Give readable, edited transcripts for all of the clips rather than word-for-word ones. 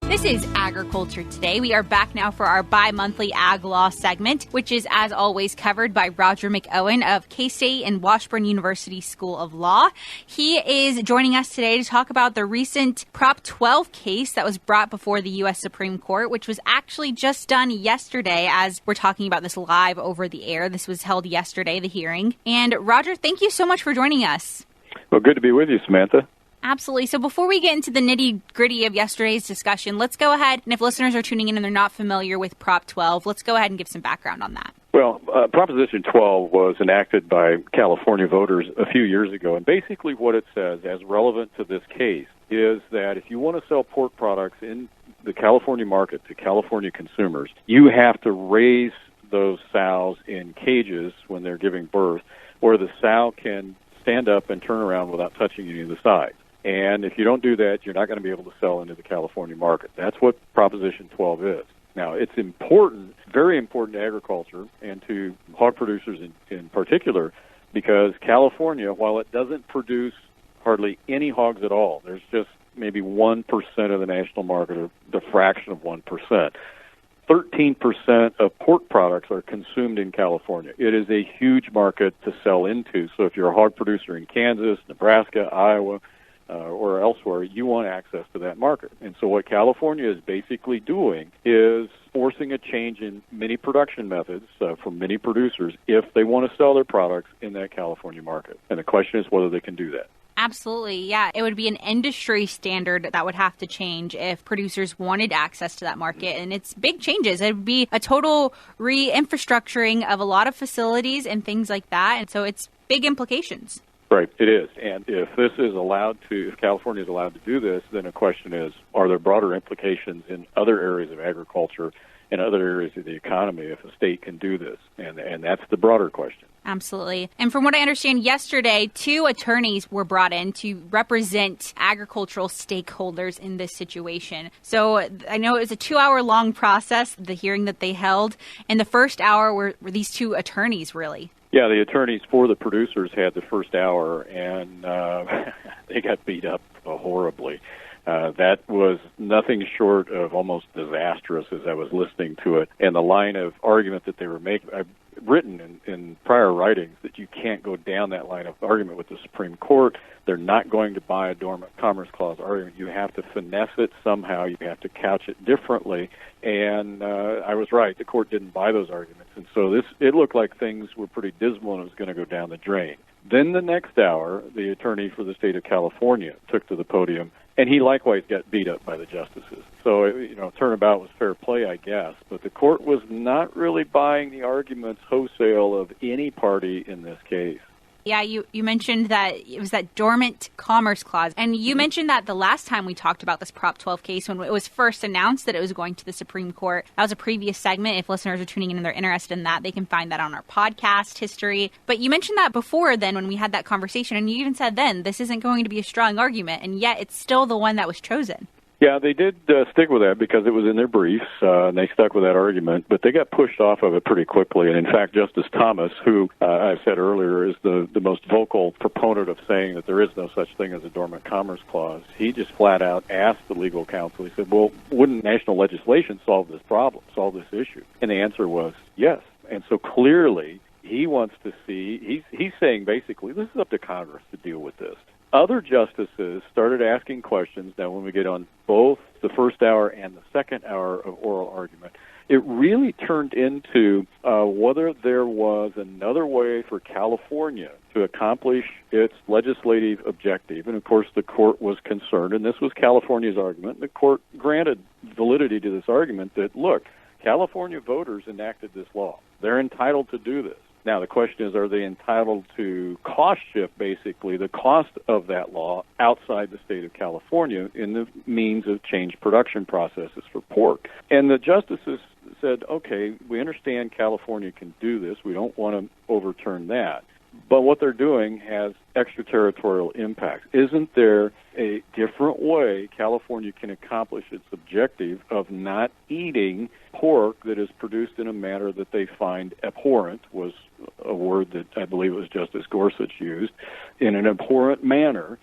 This is Agriculture Today. We are back now for our bi-monthly Ag Law segment, which is, as always, covered by Roger McEowen of K-State and Washburn University School of Law. He is joining us today to talk about the recent Prop 12 case that was brought before the U.S. Supreme Court, which was actually just done yesterday as we're talking about this live over the air. This was held yesterday, the hearing. And Roger, thank you so much for joining us. Well, good to be with you, Samantha. Absolutely. So before we get into the nitty-gritty of yesterday's discussion, let's go ahead, and if listeners are tuning in and they're not familiar with Prop 12, let's go ahead and give some background on that. Well, Proposition 12 was enacted by California voters a few years ago, and basically what it says, as relevant to this case, is that if you want to sell pork products in the California market to California consumers, you have to raise those sows in cages when they're giving birth, or the sow can stand up and turn around without touching any of the sides. And if you don't do that, you're not going to be able to sell into the California market. That's what Proposition 12 is. Now, it's important, very important to agriculture and to hog producers in particular, because California, while it doesn't produce hardly any hogs at all, there's just maybe 1% of the national market, or the fraction of 1%. 13% of pork products are consumed in California. It is a huge market to sell into. So if you're a hog producer in Kansas, Nebraska, Iowa, or elsewhere, you want access to that market. And so what California is basically doing is forcing a change in many production methods from many producers if they want to sell their products in that California market. And the question is whether they can do that. Absolutely, yeah. It would be an industry standard that would have to change if producers wanted access to that market. And it's big changes. It would be a total re-infrastructuring of a lot of facilities and things like that. And so it's big implications. Right, it is. And if California is allowed to do this, then the question is, are there broader implications in other areas of agriculture and other areas of the economy if a state can do this? And that's the broader question. Absolutely. And from what I understand, yesterday, 2 attorneys were brought in to represent agricultural stakeholders in this situation. So I know it was a 2-hour-long process, the hearing that they held. And the first hour were these 2 attorneys, really. Yeah, the attorneys for the producers had the first hour, and they got beat up horribly. That was nothing short of almost disastrous as I was listening to it. And the line of argument that they were making, I've written in prior writings that you can't go down that line of argument with the Supreme Court. They're not going to buy a Dormant Commerce Clause argument. You have to finesse it somehow. You have to couch it differently. And I was right. The court didn't buy those arguments. And so it looked like things were pretty dismal and it was going to go down the drain. Then the next hour, the attorney for the state of California took to the podium, and he likewise got beat up by the justices. So, turnabout was fair play, I guess. But the court was not really buying the arguments wholesale of any party in this case. Yeah, you mentioned that it was that Dormant Commerce Clause. And you mentioned that the last time we talked about this Prop 12 case, when it was first announced that it was going to the Supreme Court. That was a previous segment. If listeners are tuning in and they're interested in that, they can find that on our podcast history. But you mentioned that before then when we had that conversation, and you even said then this isn't going to be a strong argument, and yet it's still the one that was chosen. Yeah, they did stick with that because it was in their briefs, and they stuck with that argument, but they got pushed off of it pretty quickly. And in fact, Justice Thomas, who I've said earlier is the most vocal proponent of saying that there is no such thing as a Dormant Commerce Clause, he just flat out asked the legal counsel, he said, well, wouldn't national legislation solve this problem, solve this issue? And the answer was yes. And so clearly, he wants to see, he's saying basically, this is up to Congress to deal with this. Other justices started asking questions. Now, when we get on both the first hour and the second hour of oral argument, it really turned into whether there was another way for California to accomplish its legislative objective. And, of course, the court was concerned, and this was California's argument. The court granted validity to this argument that, look, California voters enacted this law. They're entitled to do this. Now, the question is, are they entitled to cost shift, basically, the cost of that law outside the state of California in the means of changed production processes for pork? And the justices said, okay, we understand California can do this. We don't want to overturn that. But what they're doing has extraterritorial impacts. Isn't there a different way California can accomplish its objective of not eating pork that is produced in a manner that they find abhorrent, was a word that I believe it was Justice Gorsuch used, in an abhorrent manner,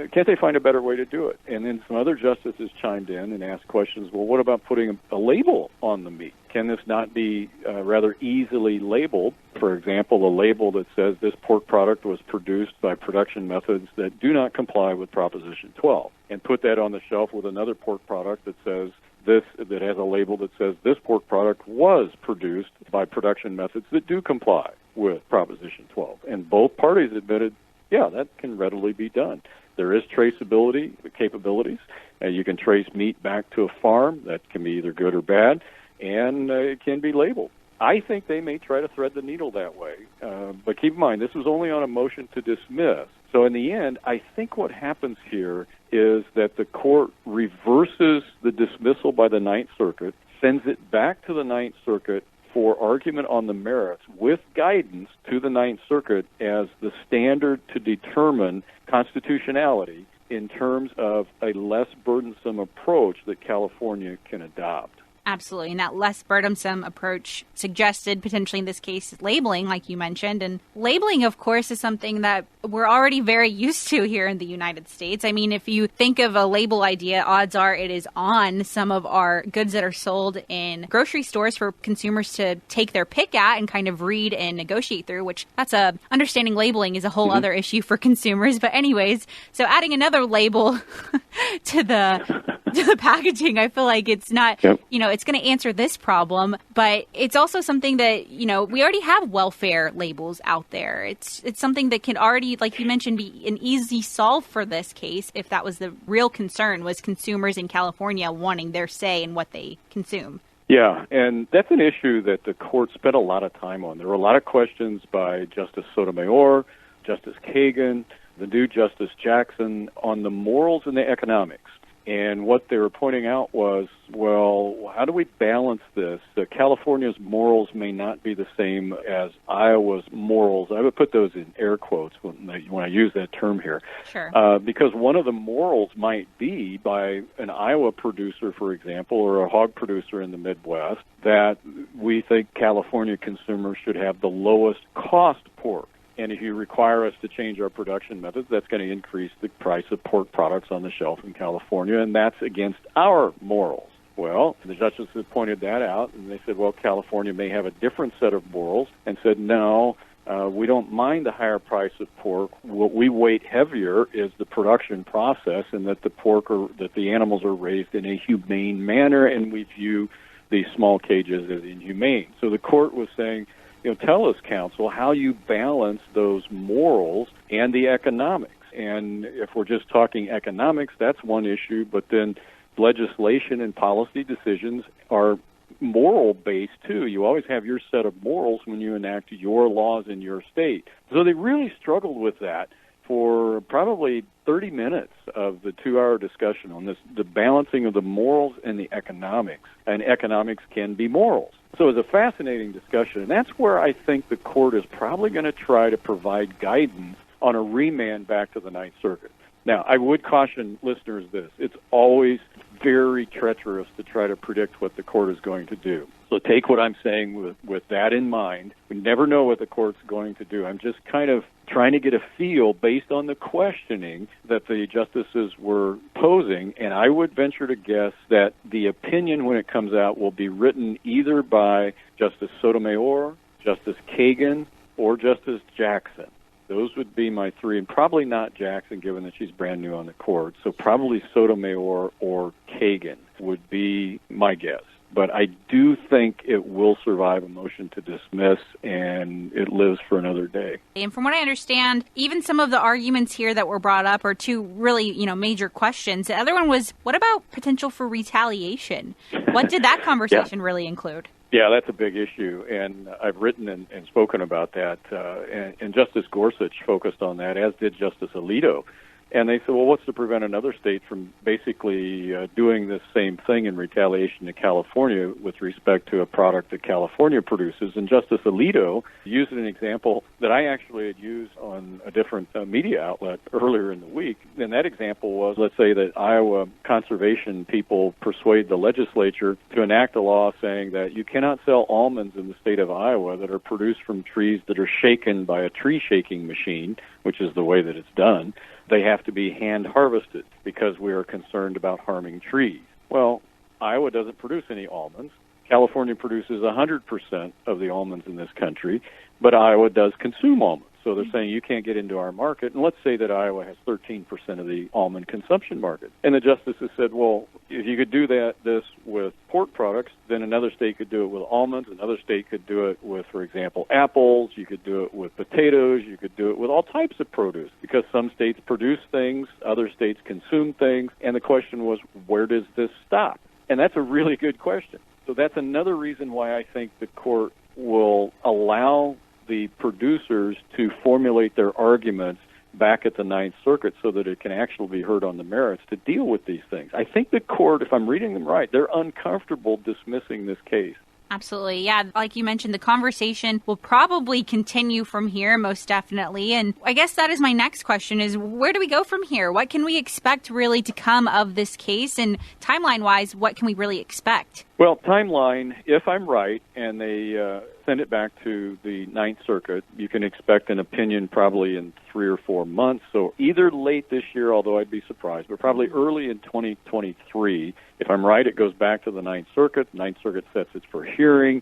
can't they find a better way to do it? And then some other justices chimed in and asked questions, well, what about putting a label on the meat? Can this not be rather easily labeled? For example, a label that says this pork product was produced by production methods that do not comply with Proposition 12, and put that on the shelf with another pork product that says that has a label that says this pork product was produced by production methods that do comply with Proposition 12. And both parties admitted, yeah, that can readily be done. There is traceability capabilities. You can trace meat back to a farm. That can be either good or bad, and it can be labeled. I think they may try to thread the needle that way. But keep in mind, this was only on a motion to dismiss. So in the end, I think what happens here is that the court reverses the dismissal by the Ninth Circuit, sends it back to the Ninth Circuit for argument on the merits with guidance to the Ninth Circuit as the standard to determine constitutionality in terms of a less burdensome approach that California can adopt. Absolutely. And that less burdensome approach suggested potentially in this case labeling, like you mentioned. And labeling, of course, is something that we're already very used to here in the United States. I mean, if you think of a label idea, odds are it is on some of our goods that are sold in grocery stores for consumers to take their pick at and kind of read and negotiate through, which understanding labeling is a whole other issue for consumers. But anyways, so adding another label to the packaging, I feel like it's not, it's going to answer this problem, but it's also something that, we already have welfare labels out there. It's something that can already, like you mentioned, be an easy solve for this case if that was the real concern, was consumers in California wanting their say in what they consume. Yeah, and that's an issue that the court spent a lot of time on. There were a lot of questions by Justice Sotomayor, Justice Kagan, the new Justice Jackson on the morals and the economics. And what they were pointing out was, well, how do we balance this? California's morals may not be the same as Iowa's morals. I would put those in air quotes when I use that term here. Sure. Because one of the morals might be by an Iowa producer, for example, or a hog producer in the Midwest, that we think California consumers should have the lowest cost pork. And if you require us to change our production methods, that's going to increase the price of pork products on the shelf in California, and that's against our morals. Well, the justices pointed that out, and they said, well, California may have a different set of morals, and said, no, we don't mind the higher price of pork. What we weight heavier is the production process, and that that the animals are raised in a humane manner, and we view these small cages as inhumane. So the court was saying, tell us, counsel, how you balance those morals and the economics. And if we're just talking economics, that's one issue, but then legislation and policy decisions are moral-based, too. You always have your set of morals when you enact your laws in your state. So they really struggled with that for probably 30 minutes of the 2-hour discussion on this, the balancing of the morals and the economics. And economics can be morals. So it was a fascinating discussion, and that's where I think the court is probably going to try to provide guidance on a remand back to the Ninth Circuit. Now, I would caution listeners this. It's always very treacherous to try to predict what the court is going to do. So take what I'm saying with that in mind. We never know what the court's going to do. I'm just kind of trying to get a feel based on the questioning that the justices were posing, and I would venture to guess that the opinion when it comes out will be written either by Justice Sotomayor, Justice Kagan, or Justice Jackson. Those would be my three, and probably not Jackson, given that she's brand new on the court. So probably Sotomayor or Kagan would be my guess. But I do think it will survive a motion to dismiss, and it lives for another day. And from what I understand, even some of the arguments here that were brought up are two really, major questions. The other one was, what about potential for retaliation? What did that conversation really include? Yeah, that's a big issue, and I've written and spoken about that, and Justice Gorsuch focused on that, as did Justice Alito. And they said, well, what's to prevent another state from basically doing this same thing in retaliation to California with respect to a product that California produces? And Justice Alito used an example that I actually had used on a different media outlet earlier in the week. And that example was, let's say that Iowa conservation people persuade the legislature to enact a law saying that you cannot sell almonds in the state of Iowa that are produced from trees that are shaken by a tree shaking machine, which is the way that it's done. they have to be hand harvested because we are concerned about harming trees. Well, Iowa doesn't produce any almonds. California produces 100% of the almonds in this country, but Iowa does consume almonds. So they're saying you can't get into our market. And let's say that Iowa has 13% of the almond consumption market. And the justices said, well, if you could do this with pork products, then another state could do it with almonds. Another state could do it with, for example, apples. You could do it with potatoes. You could do it with all types of produce because some states produce things, other states consume things. And the question was, where does this stop? And that's a really good question. So that's another reason why I think the court will allow the producers to formulate their arguments back at the Ninth Circuit so that it can actually be heard on the merits to deal with these things. I think the court, if I'm reading them right, they're uncomfortable dismissing this case. Absolutely. Yeah. Like you mentioned, the conversation will probably continue from here, most definitely. And I guess that is my next question is, where do we go from here? What can we expect really to come of this case? And timeline-wise, what can we really expect? Well, timeline, if I'm right, and they send it back to the Ninth Circuit, you can expect an opinion probably in 3 or 4 months. So either late this year, although I'd be surprised, but probably early in 2023. If I'm right, it goes back to the Ninth Circuit. Ninth Circuit sets it for hearing.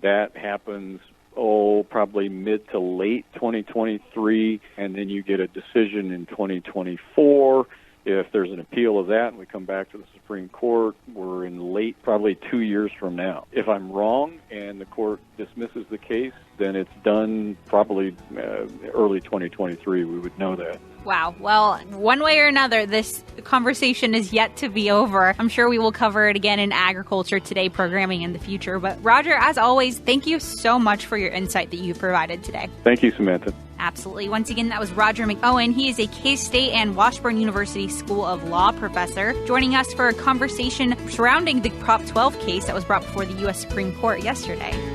That happens, probably mid to late 2023, and then you get a decision in 2024. If there's an appeal of that and we come back to the Supreme Court, we're in late, probably 2 years from now. If I'm wrong and the court dismisses the case, then it's done probably early 2023. We would know that. Wow. Well, one way or another, this conversation is yet to be over. I'm sure we will cover it again in Agriculture Today programming in the future. But Roger, as always, thank you so much for your insight that you provided today. Thank you, Samantha. Absolutely. Once again, that was Roger McEowen. He is a K-State and Washburn University School of Law professor, joining us for a conversation surrounding the Prop 12 case that was brought before the U.S. Supreme Court yesterday.